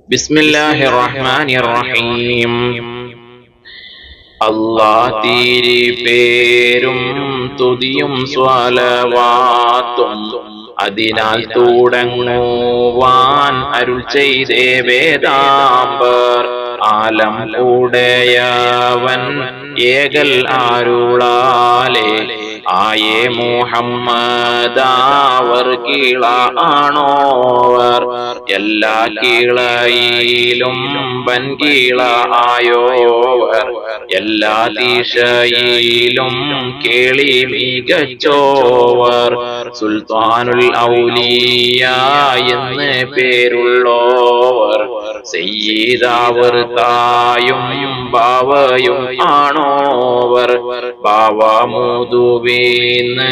ബിസ്മില്ലാഹിർ റഹ്മാനിർ റഹീം. അല്ലാഹ് തീരി പേരും തുതിയും സ്വലവാത്തും അതിനാൽ തുടങ്ങുവാൻ അരുൾ ചെയ്തേ വേദാംബർ. ആലം ഉടയവൻ ഏകൽ ആരുളാലേ ആയേ മുഹമ്മദാവർ കീള ആണോവർ. എല്ലാ കീളയിലും വൻകീള ആയോവർ. എല്ലാ ദിശയിലും കേളി മികച്ചോവർ. സുൽത്താനുൽ ഔലിയ എന്ന് പേരുള്ളോവർ. സയ്യിദാവർ തായും ബാവയും ആണോവർ. ബാവമുതുവീന്ന്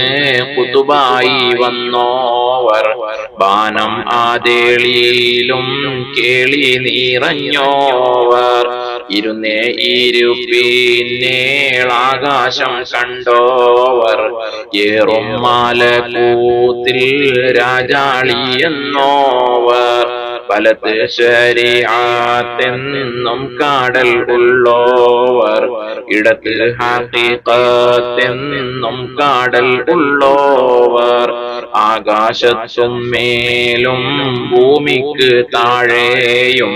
കുതുബായി വന്നോവർ. ബാനം ആദേളിയിലും കേളി നിറഞ്ഞോവർ. ഇരുന്നേ ഇരുപ്പിന്നേളാകാശം കണ്ടോവർ. ഏറും മാലകൂത്തിൽ രാജാളി എന്നോവർ. വലത്ത് ശരീഅത്തെന്നും കാടൽ ഉള്ളോവർ. ഇടത്ത് ഹഖീഖത്തെന്നും കാടൽ ഉള്ളോവർ. ആകാശത്തും മേലും ഭൂമിക്ക് താഴെയും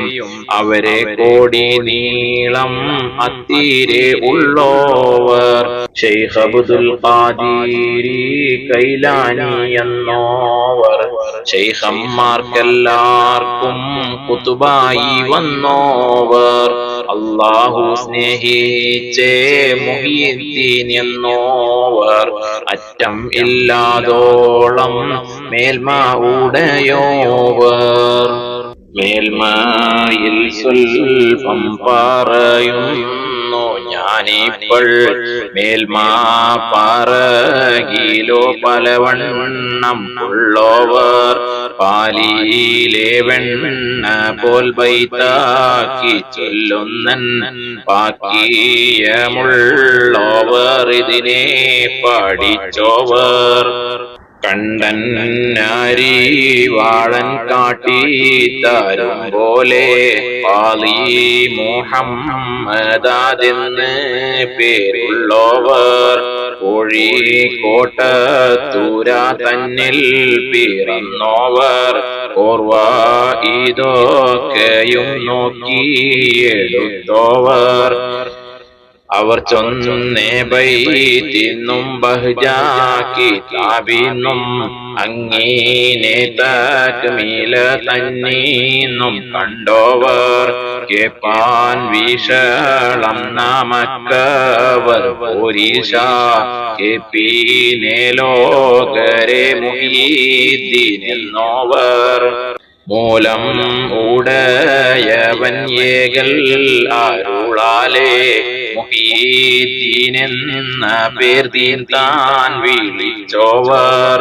അവരെ കോടി നീളം അത്തീരെ ഉള്ളോവർ. ശൈഖ് അബ്ദുൽ ഖാദിരി കൈലാനി എന്നോവർ. ശൈഖന്മാർക്കെല്ലാവർക്കും കുതുബായി വന്നോവർ. അല്ലാഹു സ്നേഹിച്ചേ മുഹീദ്ദീൻ എന്നോവർ. അറ്റം ഇല്ലാതോളം മേൽമ ഉടയോവർ. മേൽമയിൽ സ്വൽപം പറയുന്നു ഞാനിപ്പോൾ. മേൽമ പറകിലോ പലവണ്ണം ഉള്ളോവർ. പാലിയിലെ വെണ്ണ പോൽ ബൈത്താക്കി ചൊല്ലുന്നൻ പാക്കിയമുള്ളോവർ. ഇതിനെ പഠിച്ചോവർ. കണ്ടൻ അരിവാളൻ കാട്ടി തരും പോലെ പാലി മുഹമ്മദാദെന്ന് പേരുള്ളോവർ. കോഴിക്കോട്ടത്തൂര തന്നിൽ പിറന്നോവർ. ഓർവ ഇതൊക്കെയും നോക്കിയെടുത്തോവർ. അവർ ചൊന്നേ ബൈത്തിന്നും ബഹ്ജാക്കി താബിന്നും അങ്ങീനെ തക്മീല തന്നീന്നും കണ്ടോവർ. കേപ്പാൻ വിഷളം നാമക്കവർ പോരീഷ. കേപ്പീനെ ലോകരെ മുഹീദ്ദീൻ എന്നോവർ. മൂലം ഉടയവൻ ഏകൽ അരുളാലേ മുഹീദ്ദീൻ എന്ന പേർ ദീൻ താൻ വിളിച്ചോവർ.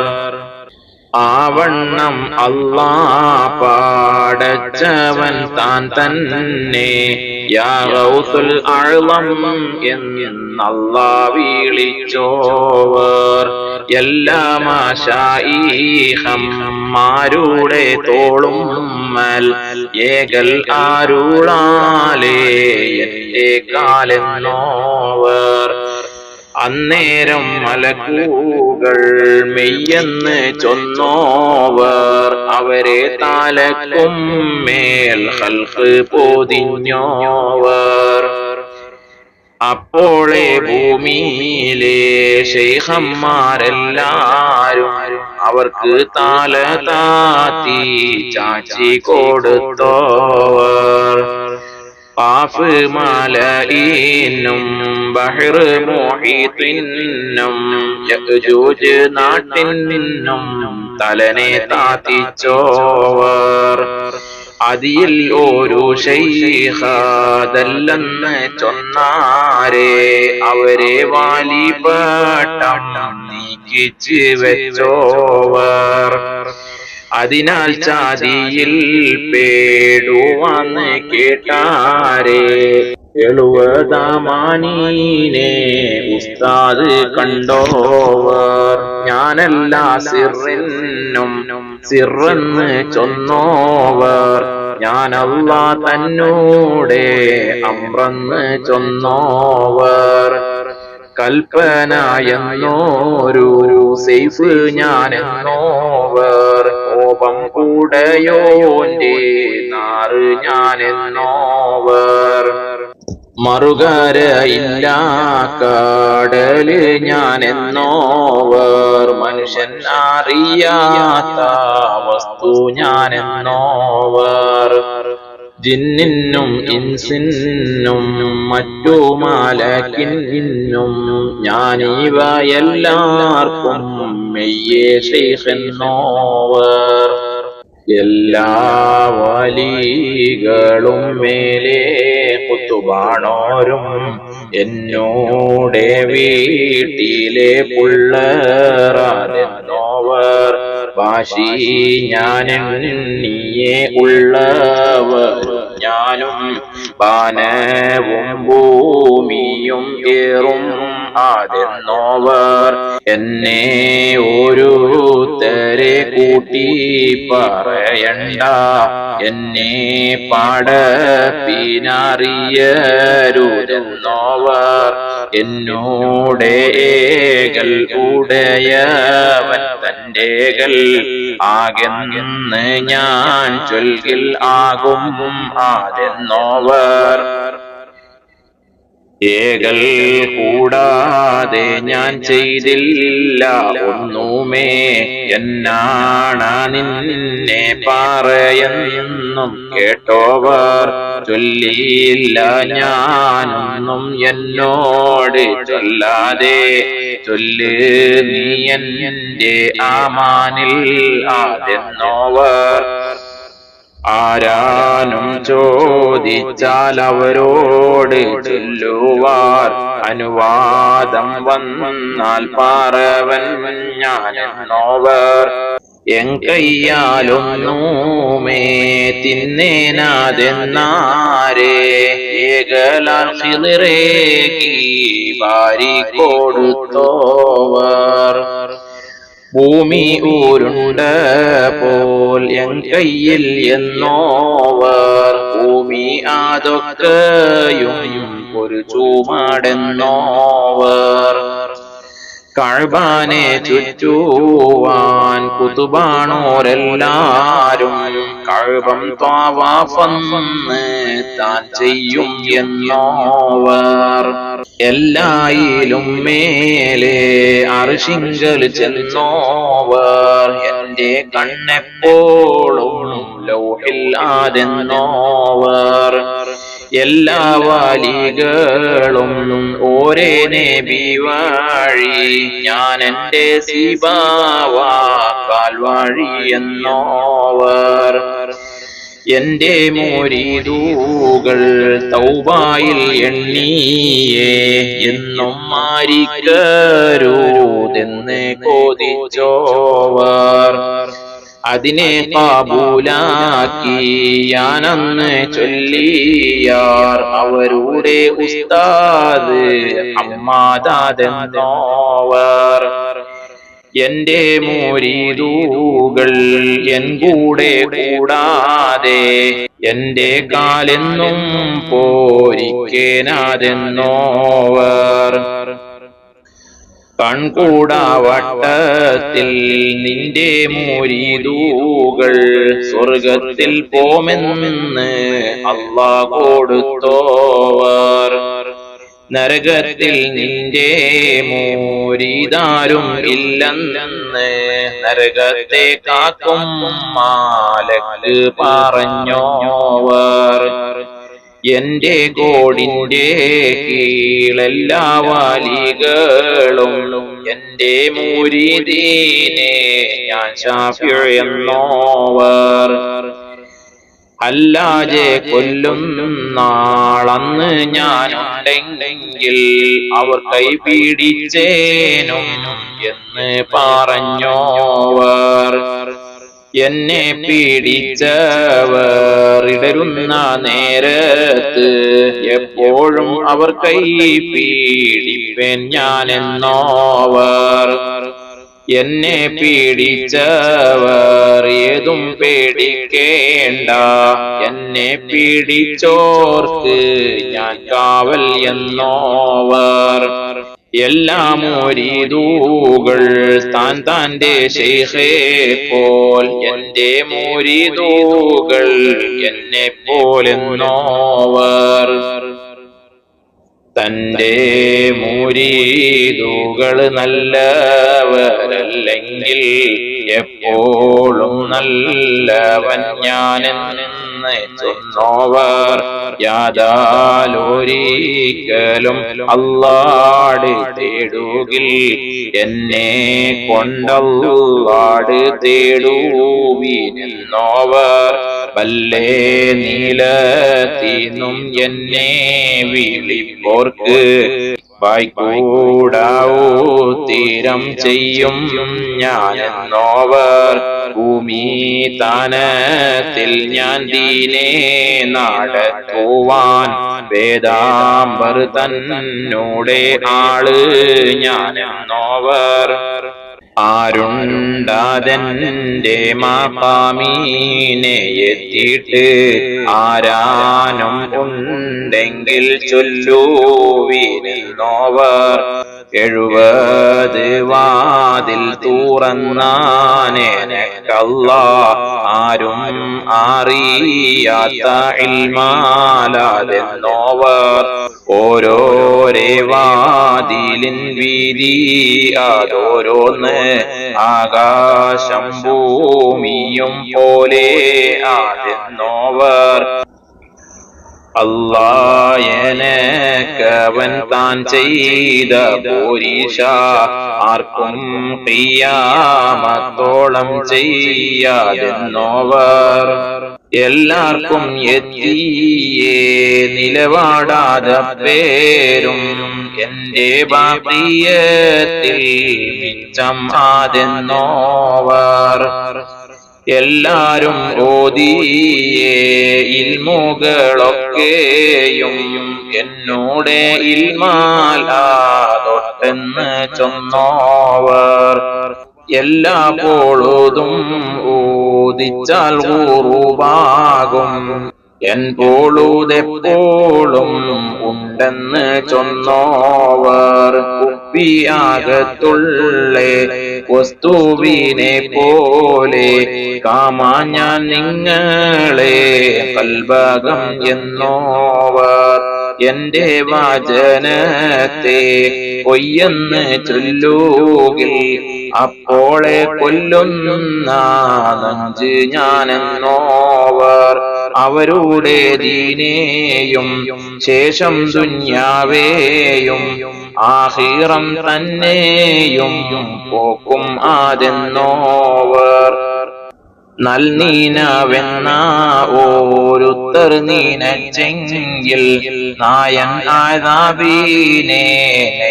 ആവണ്ണം അല്ലാഹ് പടച്ചവൻ താൻ തന്നെ യാ ഗൗസുൽ അഅ്ളം എന്നല്ലാഹ് വിളിച്ചോവർ. എല്ലാ മാശായിഖന്മാരുടെ തോളുമ്മൽ ഏകൽ ആരുളാലേ എന്റെ കാലെന്നോവർ. അന്നേരം മലക്കുകൾ മെയ്യെന്ന് ചൊന്നോവർ. അവരെ താലക്കും മേൽ ഖൽഖ് പൊതിഞ്ഞോവർ. അപ്പോളെ ഭൂമിയിലെ ശൈഖന്മാരെല്ലാരും അവർക്ക് താല താത്തി ചാച്ചി കൊടുത്തോവർ. ഖാഫ് മലയിനും ബഹ്ർ മുഹീത്തിനും യഅ്ജൂജ് നാട്ടിനും തലനെ താത്തിച്ചോവർ. അതിൽ ഒരു ശൈഖാദല്ലെന്ന് ചൊന്നാരെ അവരെ വാലിപട്ടം നീക്കിച്ച് വെച്ചോവർ. അതിനാൽ ചാതിയിൽ പേടുവാന്ന് കേട്ടാരെ 70 ഉസ്താദ് കണ്ടോവർ. ഞാനല്ല സിറിനും സിറന്ന് ചൊന്നോവർ. ഞാൻ അല്ലാ തന്നോടെ അമ്രന്ന് ചൊന്നോവർ കൽപ്പന എന്നോരു സൈഫ് ഞാനെന്നോവർ കോപം കൂടയോന്റെ നാറ് ഞാനെന്നോവർ മറുകരയില്ല കടല് ഞാനെന്നോവർ മനുഷ്യൻ അറിയാത്ത വസ്തു ഞാനെന്നോവർ ജിന്നിനും ഇൻസിനും മറ്റു മലക്കിനും ഞാനിവയെല്ലാവർക്കും മെയ്യേ ശൈഖെന്നോവർ എല്ലാ വലികളും മേലെ കുത്തുബാണോരും എന്നോടെ വീട്ടിലെ പുള്ളറാതെന്നോവർ വാശി ഞാനെണ്ണിയെ ഉള്ളവർ ഞാനും പാനവും ഭൂമിയും ഏറും ആതെന്നോവർ എന്നെ ഓരോരുത്തരെ കൂട്ടി പറയണ്ട എന്നെ പാടപ്പിനറിയരുതെന്നോവർ എന്നോടെ ഏകൽ ഉടയവൻ തന്റേകൽ ആകെന്ന് ഞാൻ ചൊൽകിൽ ആകും ആതെന്നോവർ ഏകൽ കൂടാതെ ഞാൻ ചെയ്തില്ല ഒന്നുമേ എന്നാണ നിന്നെ പറയുന്നും കേട്ടോവർ ചൊല്ലിയില്ല ഞാനൊന്നും എന്നോട് ചൊല്ലാതെ ചൊല്ല് നീ എന്റെ ആമാനിൽ ആതെന്നോവർ ആരാനും ചോദിച്ചാൽ അവരോട് ചൊല്ലുവാർ അനുവാദം വന്നാൽ പറവൻ ഞാനെന്നോവർ എങ്കയ്യാലൊന്നുമേ തിന്നേനാതെന്നാരേ ഏകലാൽ ഖിദ്റേകി വാരിക്കൊടുത്തോവർ ഭൂമി ഊരുണ്ട പോൽ എൻ കയ്യിൽ എന്നോവർ ഭൂമി അതൊക്കെയും ഒരു ചൂമടെന്നോവർ കഅബാനെ ചുറ്റുവാൻ കുതുബാണോരെല്ലാരും കഅബം ത്വാവാഫന്ന് താൻ ചെയ്യും എന്നോവർ എല്ലായിലും മേലെ അർശിങ്കൽ ചെന്നോവർ എന്റെ കണ്ണെപ്പോഴും ലൗഹിൽ ആതെന്നോവർ എല്ലാ വാലികളും ഓരേ നബി വഴി ഞാൻ എന്റെ സിബാവാൽ വഴി എന്നോവർ എന്റെ മുരീദുകൾ തൗബയിൽ എണ്ണിയേ എന്നും മാരിക്കരുതെന്ന് കൊതിച്ചോവർ അതിനെ കാബൂലാക്കി ഞാനന്ന് ചൊല്ലിയാർ അവരുടെ ഉസ്താദ് അമ്മാദാദെന്നോവർ എന്റെ മുരീദുകൾ എൻ കൂടെ കൂടാതെ എന്റെ കാലെന്നും പോരിക്കേനാതെന്നോവർ കൺകൂടാവട്ടത്തിൽ നിന്റെ മുരീദുകൾ സ്വർഗത്തിൽ പോമെന്ന് അല്ലാഹ് കൊടുത്തോവർ നരകത്തിൽ നിന്റെ മുരീദാരും ഇല്ലെന്ന് നരകത്തെ കാക്കും മാലക്ക് പറഞ്ഞോവർ എന്റെ കോടിന്റെ കീഴെല്ലാ വാലികളും എന്റെ മുരീദീനെ ഞാൻ ശാഫിഉ എന്നോവർ അല്ലാതെ കൊല്ലുന്നാളന്ന് ഞാനുണ്ടെങ്കിൽ അവർ കൈപിടിച്ചേനും എന്ന് പറഞ്ഞോവർ എന്നെ പീഡിച്ചവർ ഇടരുന്ന നേരത്ത് എപ്പോഴും അവർ കൈ പീഡിപ്പൻ ഞാനെന്നോവർ എന്നെ പീഡിച്ചവർ ഏതും പേടിക്കേണ്ട, എന്നെ പീഡിച്ചോർക്ക് ഞാൻ കാവൽ എന്നോവർ. എല്ലാ മുരീദുകൾ താൻ താന്റെ ശൈഖേ പോൽ, എന്റെ മുരീദുകൾ എന്നെ പോലെന്നോവർ. തന്റെ മുരീദുകൾ നല്ലവരല്ലെങ്കിൽ എപ്പോഴും നല്ലവൻ ഞാനെന്ന് ചൊന്നോവർ. യാതാലൊരിക്കലും അല്ലാഹ് തേടുകിൽ, എന്നെ കൊണ്ടല്ലാഹ് തേടുവിനെന്നോവർ. വല്ലേ നീലത്തിനും എന്നെ വിളിപ്പോർക്ക്, വായ്ക്കൂടാവൂത്തിരം ചെയ്യും ഞാനെന്നോവർ. ഭൂമി താനത്തിൽ ഞാൻ ദീനേ നടത്തുവാൻ, വേദാംബർ തന്നോടെ ആള് ഞാനെന്നോവർ. ആരുണ്ടാതെന്റെ മഖാമീനെ എത്തിയിട്ട്, ആരാനും ഉണ്ടെങ്കിൽ ചൊല്ലുവിനെന്നോവർ. 70 വാതിൽ തുറന്നാനെനക്കല്ലാഹ്, ആരും അറിയാത്ത ഇൽമാലാതെന്നോവർ. ഓരോരേ വാതിലിൻ വീതി അതോരോന്ന്, ആകാശം ഭൂമിയും പോലെ ആതെന്നോവർ. അല്ലാഹ് എനക്കവൻ താൻ ചെയ്ത പോരീഷ, ആർക്കും ഖിയാമത്തോളം ചെയ്യാതെന്നോവർ. എല്ലാവർക്കും എത്തിയേ നിലപാടാതെ പേരും, എന്റെ ബാഖിയത്തിൽ മിച്ചം ആതെന്നോവർ. എല്ലാരും ഓതിയേ ഇൽമുകളൊക്കെയും, എന്നോടെ ഇൽമാലാതൊട്ടെന്ന് ചൊന്നോവർ. എല്ലാ പൊഴുതും ഓദിച്ചാൽ ഊറുവാകും, എൻ പൊഴുതെപ്പോഴും ഉണ്ടെന്ന് ചൊന്നോവർ. കുപ്പിയാകത്തുള്ളേ വസ്തുവിനെ പോലെ കാമാൻ ഞാൻ നിങ്ങളെ കൽബകം എന്നോവർ. എന്റെ വചനത്തെ പൊയ്യെന്ന് ചൊല്ലുകിൽ, അപ്പോളെ കൊല്ലുന്ന നെഞ്ച് ഞാനെന്നോവർ. അവരുടെ ദീനേയും ശേഷം ദുന്യാവേയും ആഖിറം തന്നെയും പോക്കും ആതെന്നോവർ. നൽനീനവെന്ന ഓരുത്തർ നീനച്ചെങ്കിൽ, നായൻ ആദാബിനെ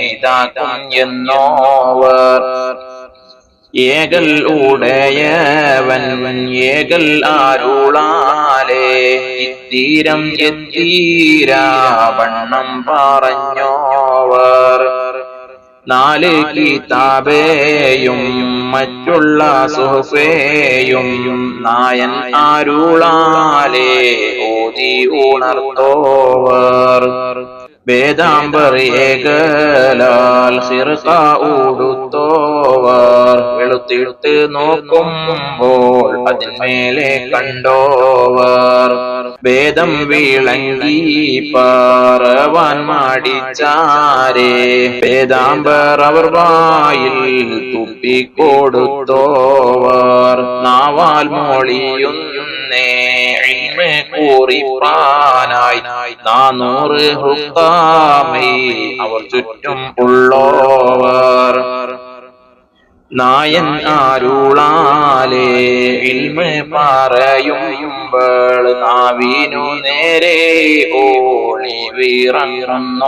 ഇതാക്കും എന്നോവർ. ഏകൽ ഉടയവൻ ഏകൽ ആരുളാലേ, ഇത്തീരം എത്തീരാവണ്ണം പറഞ്ഞോവർ. 4 കിതാബേയും മറ്റുള്ള സുഹഫേയും, നായൻ ആരുളാലേ ഓതി ഉണർത്തോവർ. വേദാംബർ ഏകലാൽ ഖിർഖ ഉടുത്തോവർ. വെളുത്തിട്ട് നോക്കുമ്പോൾ അതിന്മേലെ കണ്ടോവർ. വേദം വിളങ്ങി പറവാൻ മടിച്ചാരേ, വേദാംബർ അവർ വായിൽ തുപ്പിക്കൊടുത്തോവർ. നാവാൽ മൊഴിയുന്നേ ഇൽമ് കുറിപ്പാനായി 400 ഹുക്കാമൈ അവർ ചുറ്റും ഉള്ളോവർ. നായൻ ആരുളാലേ ഇൽമ് പറയുമ്പോൾ, നാവിനു നേരെ ഓളി വീറങ്ങുന്നോവർ.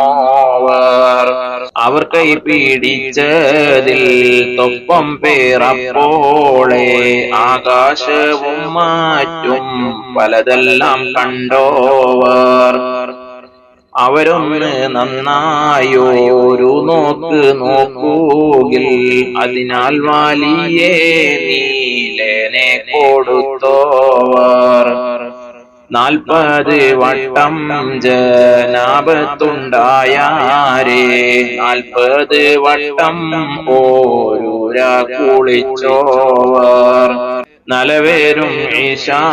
അവർ കൈ പിടിച്ചതിൽ തൊപ്പം പേറപ്പോളെ, ആകാശവും മാറ്റും പലതെല്ലാം കണ്ടോവർ. അവരൊന്ന് നന്നായോരു നോക്ക് നോക്കൂകിൽ അതിനാൽ വലിയേ നീലനെ കൊടുത്തോവർ 40 വട്ടം ജനാപത്തുണ്ടായാരേ 40 വട്ടം ഓരൂര കുളിച്ചോവർ നലവേരും ഈശാത്തോളുതോരോ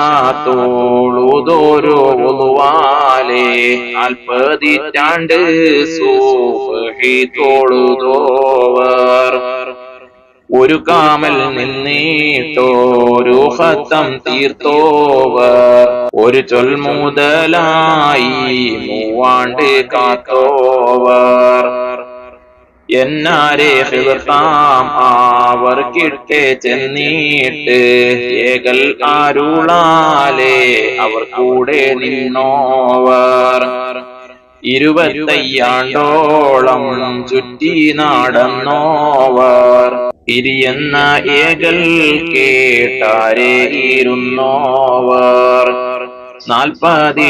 ഒളുവാലേ 40 സൂഫി തോളുതോവർ ഒരു കാമൽ നിന്നിട്ടോരു ഖത്തം തീർത്തോവർ ഒരു ചൊൽമുതലായി 3 കാത്തോവർ എന്നാരെ ഹിർത്താം അവർക്കിട്ടെ ചെന്നിട്ട് ഏകൽ അരുളാലേ അവർ കൂടെ നിന്നോവർ 25 ചുറ്റി നടന്നോവർ ഇരിയെന്ന ഏകൽ കേട്ടാരേ ഇരുന്നോവർ 40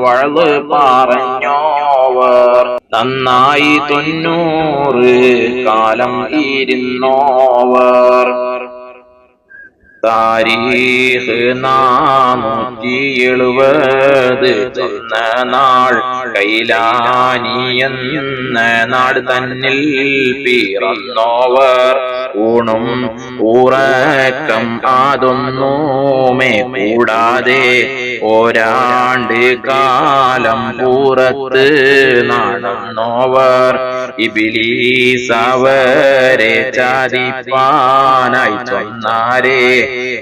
വഴല് പറഞ്ഞോവർ നന്നായി 90 കാലം ഇരുന്നോവർ താരീഖ് 470 ചെന്ന നാൾ കൈലാനിയെന്ന നാട് തന്നിൽ പിറന്നോവർ ഊണും ഉറക്കം അതൊന്നുമേ കൂടാതെ ഒരാണ്ട് കാലം പുറത്ത് നടന്നോവർ ഇബ്ലീസ് അവരെ ചതിപ്പാനായി ചൊന്നാരേ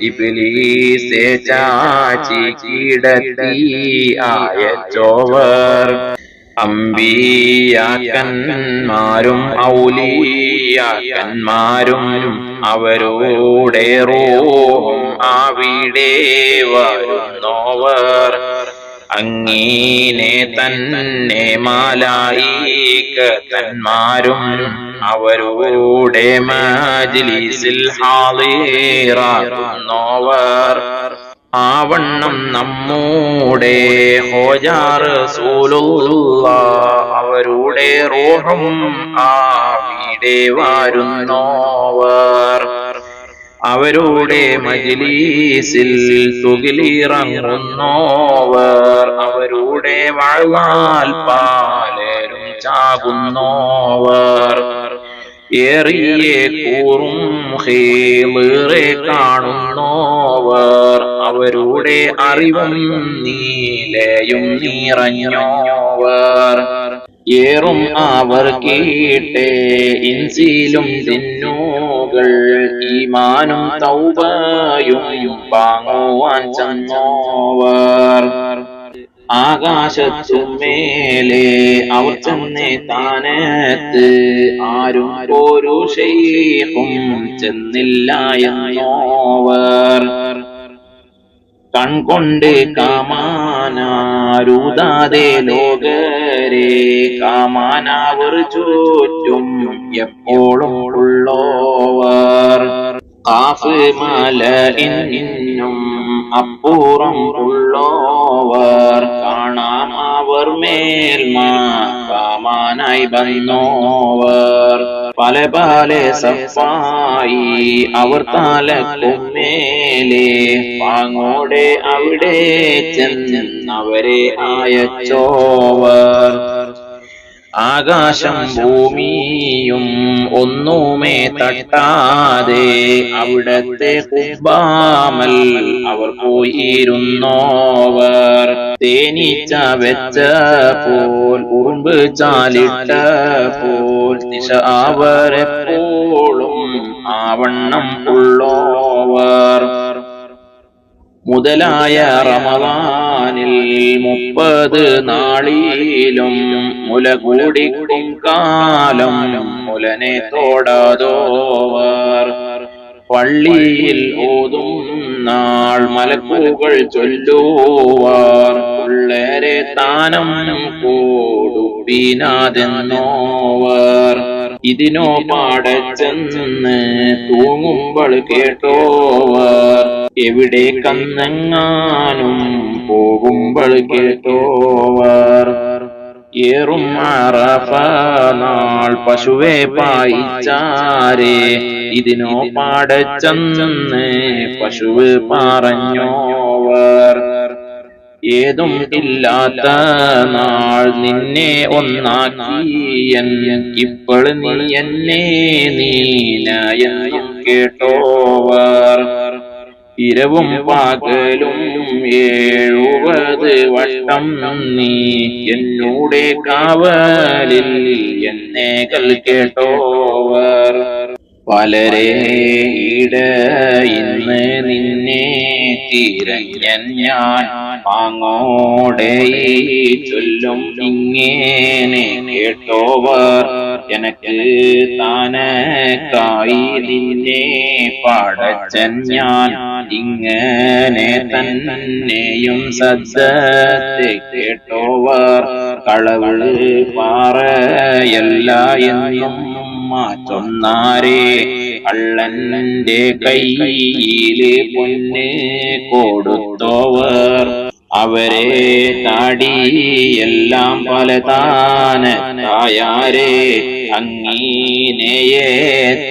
ഇബ്ലീസെ ചാച്ചി കിടത്തി അയച്ചോവർ അമ്പിയാക്കന്മാരും ഔലിയാക്കന്മാരും അവരോടെ റൂഹും അവിടെ വരുന്നോവർ അങ്ങീനെ തന്നെ മലായികതന്മാരും അവരോടെ മജ്ലിസിൽ ഹാളിറാകുന്നോവർ ആവണ്ണം നമ്മുടെ ഹോജാ റസൂലുള്ളാഹ് അവരുടെ റൂഹും അവിടെ വരുന്നോവർ അവരുടെ മജ്ലിസിൽ തുകിലിറങ്ങുന്നോവർ അവരുടെ വാഴ്വാൽ പലരും ചാകുന്നോവർ ഏറിയെ കൂറും ഖീറെ കാണുന്നോവർ അവരുടെ അറിവും നീലയും നിറഞ്ഞോവർ ഏറും അവർ കേട്ടേ ഇൻസിലും ജിന്നുകൾ ഈമാനും തൗബയും വാങ്ങുവാൻ ചെന്നോവർ ആകാശത്തുമേലെ അവർ ചെന്നേ താനത്ത് ആരും ഒരു ശൈഖും ചെന്നില്ല എന്നോവർ കൺകൊണ്ട് കാമാനാരുതാതെ ലോകരെ കാമാനവർ ചുറ്റും എപ്പോഴും ഉള്ളോവർ കാഫ് മലഇന്നും അപ്പുറം ഉള്ളോവർ കാണാം അവർ മേൽമാ കാമാനായി വന്നോവർ പല പല സഫായി അവർ തലക്കുമേലെ പാങ്ങോടെ അവിടെ ചെന്നവരെ അയച്ചോവർ ആകാശം ഭൂമിയും ഒന്നുമേ തട്ടാതെ അവിടത്തെ കുബാമൽ അവർ പോയിരുന്നോവർ തേനീച്ച വെച്ച പോൽ ഉറുമ്പ് ചാലിട്ട പോൽ ദിശ അവരെപ്പോഴും ആവണ്ണം ഉള്ളോവർ മുതലായ റമളാനിൽ 30 നാളിലും മുല കൂടിക്കും കാലം മുലനെ തോടാതോവർ പള്ളിയിൽ ഓതും നാൾ മലക്കുകൾ ചൊല്ലുവാർ പിള്ളേരെ താനം കൂടുപ്പിനാതെന്നോവർ ഇതിനോ പാടച്ചെന്ന് തൂങ്ങുമ്പോൾ കേട്ടോവർ എവിടെ കന്നെങ്ങാനും പോകുമ്പോൾ കേട്ടോവർ ഏറും അറഫ നാൾ പശുവെ പായിച്ചാരേ ഇതിനോ പാടച്ചെന്ന് പശുവ് പറഞ്ഞോവർ. ഏതും ഇല്ലാത്ത നാൾ നിന്നെ ഒന്നാക്കിയൻ ഇപ്പോൾ നീ എന്നെ നീനായെന്നും കേട്ടോവർ. ഇരവും പകലും 70 വട്ടം നീ എന്നൂടെ കാവലിൽ എന്നേകൾ കേട്ടോവർ. പലരെ ഇന്ന് നിന്നെ തിരഞ്ഞൻ ഞാൻ പാങ്ങോടെ ചൊല്ലും ഇങ്ങനെ കേട്ടോവർ. എനക്ക് താനക്കായി നിന്നെ പടച്ചൻ ഞാൻ ഇങ്ങനെ തന്നെയും സദ്യത്തെ കേട്ടോവർ. കളവ് പാറയല്ല എന്നും ചൊന്നാരേ കള്ളന്റെ കയ്യില് പൊന്ന് കൊടുത്തോവർ. അവരെ താടിയെല്ലാം പലതാനായാരേ അങ്ങീനയെ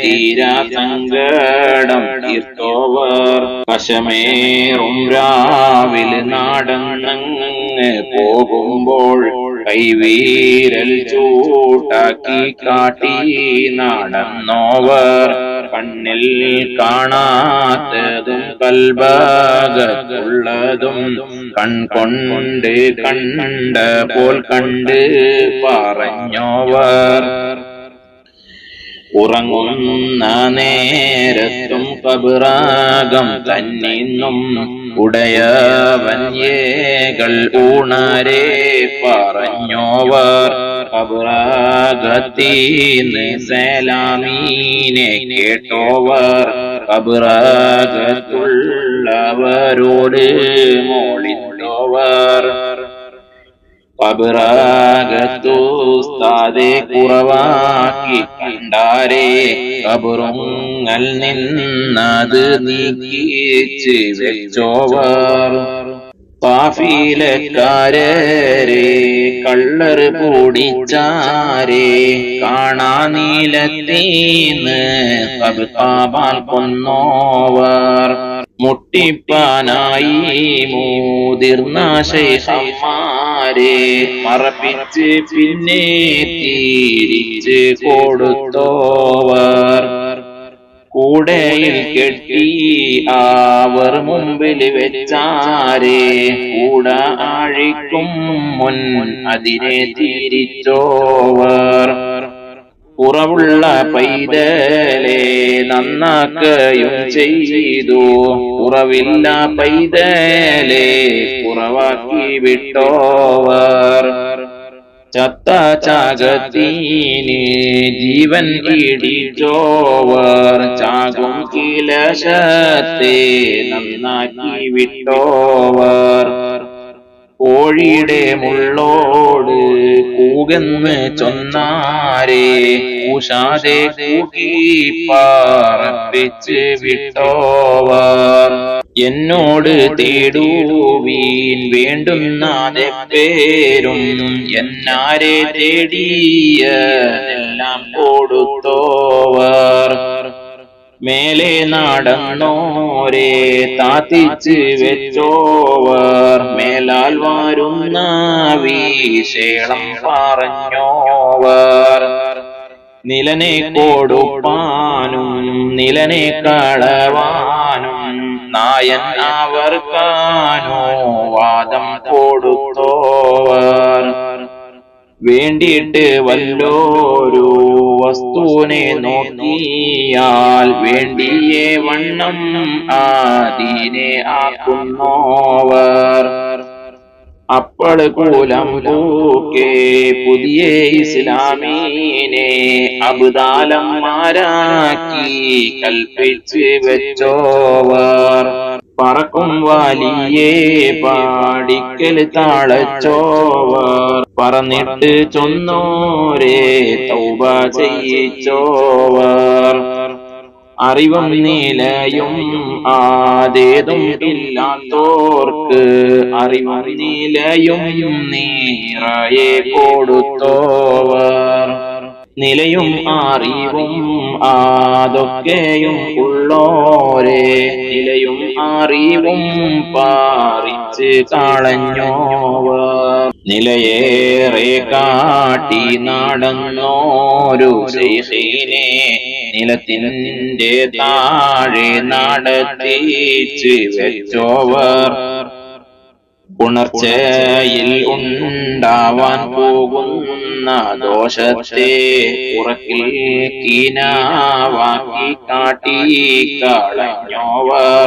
തീരാ സങ്കടം തീർത്തോവർ. വശമേറും രാവിലെ നടന്നങ്ങ് പോകുമ്പോൾ കൈവീരൽ ചൂട്ടാക്കി കാട്ടി നടന്നോവർ. കണ്ണിൽ കാണാത്തതും കൽബകത്തുള്ളതും കൺകൊണ്ട് കണ്ട പോൽ കണ്ട് പറഞ്ഞോവർ. ഉറങ്ങുന്ന നേരത്തും കബറാകം തന്നിന്നും ഉടയവൻ ഏകൾ ഊണരെ പറഞ്ഞോവർ. കബറാകത്തീന്ന് സലാമീനെ കേട്ടോവർ. കബറാകത്തുള്ളവരോട് മോളിട്ടോവർ. കബറാകത്തുസ്താദെ കുറവാക്കി കണ്ടാരേ കബറുങ്ങൽ നിന്നത് നീക്കിച്ച് വെച്ചോവർ. കാഫിലക്കാരേ കള്ളർ പൂടിച്ചാരേ കാണാ നീലത്തീന്ന് കബാൽ കൊന്നോവർ. മുട്ടിപ്പാനായി മുതിർന്ന ശൈഖന്മാരെ മറപ്പിച്ച് പിന്നെ തിരിച്ച് കൊടുത്തോവർ. കൂടയിൽ കെട്ടി അവർ മുമ്പിൽ വെച്ചാരേ കൂട ആഴിക്കും മുൻ അതിനെ തിരിച്ചോവർ. കുറവുള്ള പൈതലെ നന്നാക്കുകയും ചെയ്തു കുറവില്ല പൈതലെ കുറവാക്കി വിട്ടോവർ. ചത്ത ചാകത്തീന് ജീവൻ ഇടിച്ചോവർ. ചാകും കിലശത്തെ നന്നാക്കി വിട്ടോവർ. കോഴിയുടെ മുള്ളോട് കൂകെന്ന് ചൊന്നാരേ കൂശാതെ കൂകി പാർപ്പിച്ച് വിട്ടോവർ. എന്നോട് തേടുവീൻ വേണ്ടുന്നാതെ പേരും എന്നാരെ തേടിയെല്ലാം കൊടുത്തോവർ. മേലെ നടന്നോരെ താത്തിച്ച് വെച്ചോവർ. മേലാൽ വരുന്ന വിശേഷം പറഞ്ഞോവർ. നിലനെ കൊടുപ്പാനും നിലനെ കളവാനും നായൻ അവർക്കാനോ വാദം കൊടുത്തോവർ. വേണ്ടിയിട്ട് വല്ലോരു വസ്തുവിനെ നോക്കിയാൽ വേണ്ടിയേ വണ്ണം ആദീനെ ആക്കുന്നോവർ. അപ്പോൾ കൂലം പൂക്കെ പുതിയ ഇസ്ലാമീനെ അബ്ദാലന്മാരാക്കി കൽപ്പിച്ച് വെച്ചോവർ. പറക്കും വലിയേ പാടിക്കൽ താളച്ചോവർ. പറന്നിട്ട് ചൊന്നോരെ തൗബ ചെയ്യിച്ചോവർ. അറിവും നിലയും ആതേതും ഇല്ലാത്തോർക്ക് അറിവും നിലയും നീറയെ കൊടുത്തോവർ നിലയും അറിവും അതൊക്കെയും ഉള്ളോരെ നിലയും അറിവും പാറിച്ച് കളഞ്ഞോവർ നിലയേറെ കാട്ടി നടന്നോരു ശൈഖിനെ നിലത്തിന്റെ താഴെ നടത്തിച്ച് വെച്ചോവർ ഉണർച്ചയിൽ ഉണ്ടാവാൻ പോകുന്ന ദോഷത്തെ ഉറക്കിൽ കീനാവാക്കി കാട്ടി കളഞ്ഞോവർ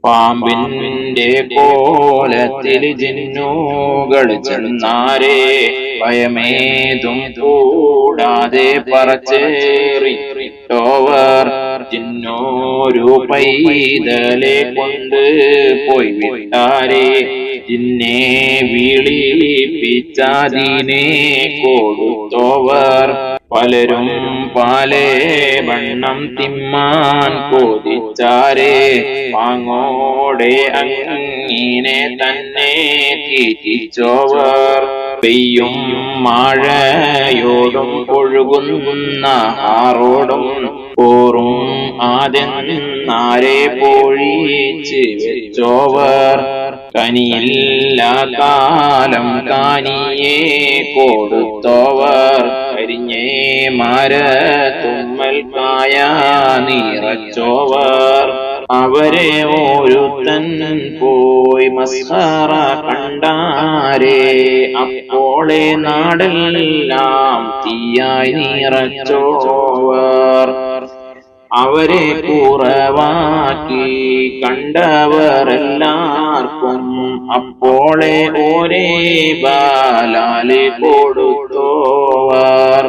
പാമ്പിന്റെ കോലത്തിൽ ജിന്നുകൾ ചെന്നാരെ ഭയമേതും കൂടാതെ പറച്ചേറിട്ടോവർ ജിന്നോരു പൈതലെ കൊണ്ട് പോയി വിട്ടാരെ ജിന്നെ വിളിപ്പിച്ചതിനെ കൊടുത്തോവർ പലരും പലേ വണ്ണം തിമ്മാൻ കൊതിച്ചാരെ പാങ്ങോടെ അങ്ങനെ തന്നെ തീറ്റിച്ചോവർ പെയ്യും മഴയോടും ഒഴുകുന്ന ആറോടും പോറും ആദ്യനാരെ പൊഴിച്ച് വെച്ചോവർ കനിയില്ല കാലം കാനിയെ കൊടുത്തോവർ കരിഞ്ഞേ മരത്തുമ്മൽ കായ നിറച്ചോവർ അവരെ ഒരുത്തൻ പോയി മസ്ഖറ കണ്ടാരെ അപ്പോളെ നാടെല്ലാം തീയായി നിറച്ചോവർ അവരെ കുറവാക്കി കണ്ടവരെല്ലാവർക്കും അപ്പോളെ ഒരേ ബാലാലെ കൊടുത്തോവർ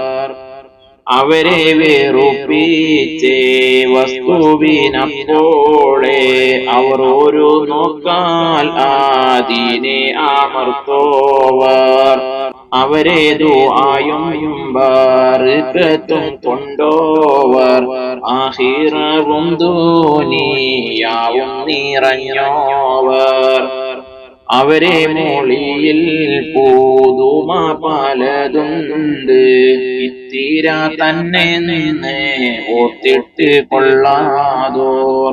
അവരെ വെറുപ്പിച്ചേ വസ്തുവിനപ്പോളെ അവർ ഒരു നോക്കാൽ അതിനെ അമർത്തോവർ അവരെ ദുആയും ബർക്കത്തും കൊണ്ടോവർ ആഖിറവും ദുനിയാവും നിറഞ്ഞോവർ അവരെ മോളിയിൽ പൂതുമ പലതുണ്ട് ഇത്തിര തന്നെ നിന്ന് ഓത്തിട്ട് കൊള്ളാതോർ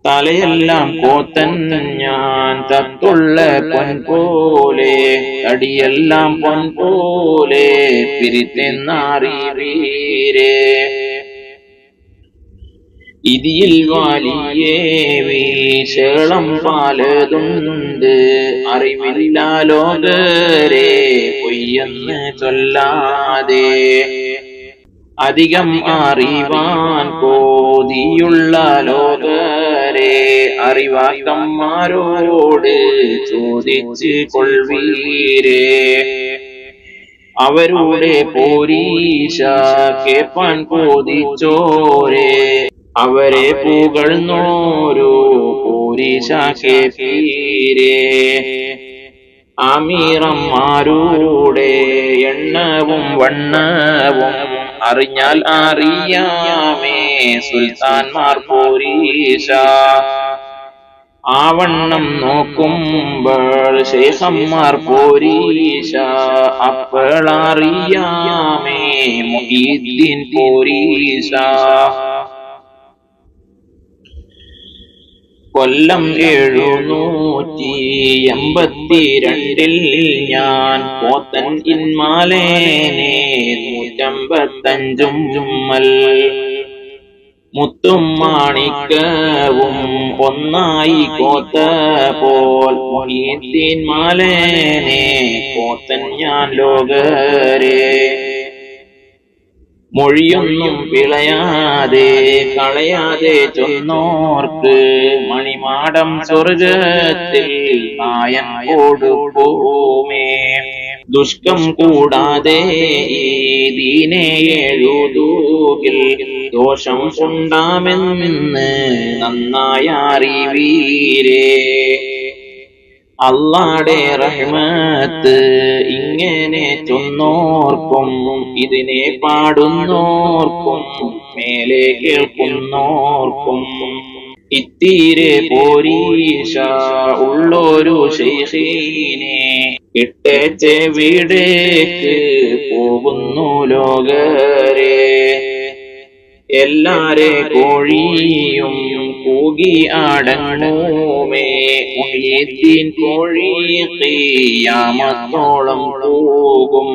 തലയെല്ലാം കോത്തൻ ഞാൻ തത്തുള്ള പൊൻ പോലെ തടിയെല്ലാം പൊൻ പോലെ പിരിത്തെന്നറിവീരേ ഇതിൽ വലിയ വീശളം പലതുണ്ട് അറിവില്ല ലോകരെ പൊയ്യെന്ന് ചൊല്ലാതെ അധികം അറിവാൻ കോതിയുള്ള ലോകരെ അറിവാക്കന്മാരോട് ചോദിച്ച് കൊൾവീരേ അവരുടെ പോരീശ കേപ്പാൻ കോതിച്ചോരെ അവരെ പുകഴ്ന്നോരോ പോരീശ കേപ്പീരേ അമീറന്മാരുടെ എണ്ണവും വണ്ണവും അറിഞ്ഞാൽ അറിയാമേ സുൽത്താൻമാർ പോരീശ ആവണ്ണം നോക്കുമ്പോൾ ശേഖന്മാർ പോരീശ അപ്പോഴറിയാമേ മുഹീദ്ദീൻ പോരീശ കൊല്ലം 782 ഞാൻ പോത്തൻ ഇൻമാലേനെ 155 ജുമ്മൽ മുത്തും മാണിക്കവും ഒന്നായി കോത്ത പോൽ മുഹീദ്ദീൻ മാലേനെ കോത്തൻ ഞാൻ ലോകരെ മൊഴിയൊന്നും പിളയാതെ കളയാതെ ചൊന്നോർക്ക് മണിമാടം സ്വർഗത്തിൽ നായൻ കൊടുക്കുമേ ദുഷ്കം കൂടാതെ ഈ ദീനെ എഴുതൂകിൽ ദോഷം ഉണ്ടാമെന്ന് നന്നായി അറിവീരേ അല്ലാഹുടെ റഹ്മത്ത് ഇങ്ങനെ ചൊന്നോർക്കും ഇതിനെ പാടുന്നോർക്കും മേലെ കേൾക്കുന്നോർക്കും ഇത്തിരെ പോരീശ ഉള്ളൊരു ശൈഖീനെ ഇട്ടേച്ച് വീടേക്ക് പോകുന്നു ലോകരെ എല്ലാരെ കോഴിയും കൂകി അടങ്ങൂമേ മുഹീദ്ദീൻ കോഴി ഖിയാമത്തോളം പോകും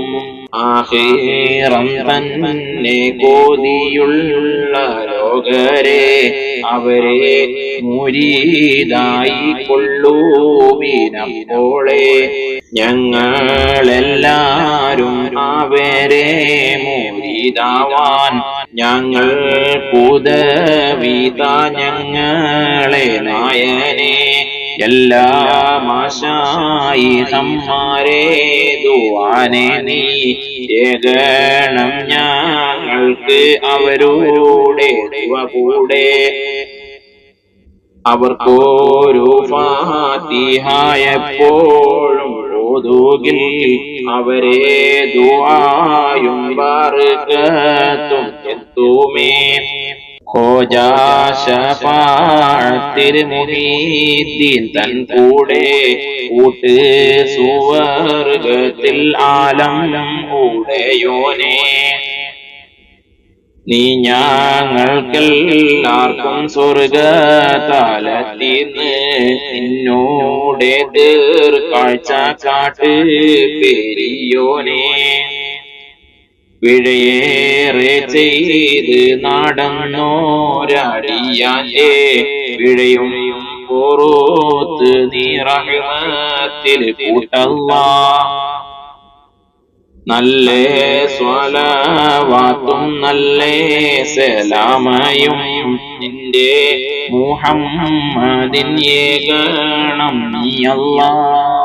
ആഖിറം തന്നെ കോതിയുള്ള ലോകരെ അവരെ മുരീദായി കൊള്ളൂവിനപ്പോളെ ഞങ്ങളെല്ലാരും അവരെ മുരീദാവാൻ ഞങ്ങൾ പുതവിത ഞങ്ങളെ നായനെ എല്ലാ മാശായിഹന്മാരെ ദുആനെ നീ ഏകണം ഞങ്ങൾക്ക് അവരോടെ കൂടെ അവർക്കൊരു ഫാത്തിഹ എപ്പോഴും ഓതുകിൽ അവരെ ദുആയും ബർക്കത്തും എത്തുമേ ഖോജാ ശഫാഅത്തിൽ മുഹീദ്ദീൻ തൻ കൂടെ കൂട്ട് സുവർഗത്തിൽ ആലം ഉടയോനെ നീ ഞങ്ങൾക്കെല്ലാവർക്കും സ്വർഗതലത്തിന്ന് നിന്നോടെ കാഴ്ച കാട്ട് പെരിയോനെ പിഴയേറെ ചെയ്ത് നടന്നോരടിയാന്റെ പിഴയും പുറത്ത് നീ റഹ്മത്തിൽ കൂട്ടല്ലാഹ് നല്ല സ്വലവാത്തും നല്ല സലാമയും നിന്റെ മുഹമ്മദിൻ ഏകണം നീ അല്ലാഹ്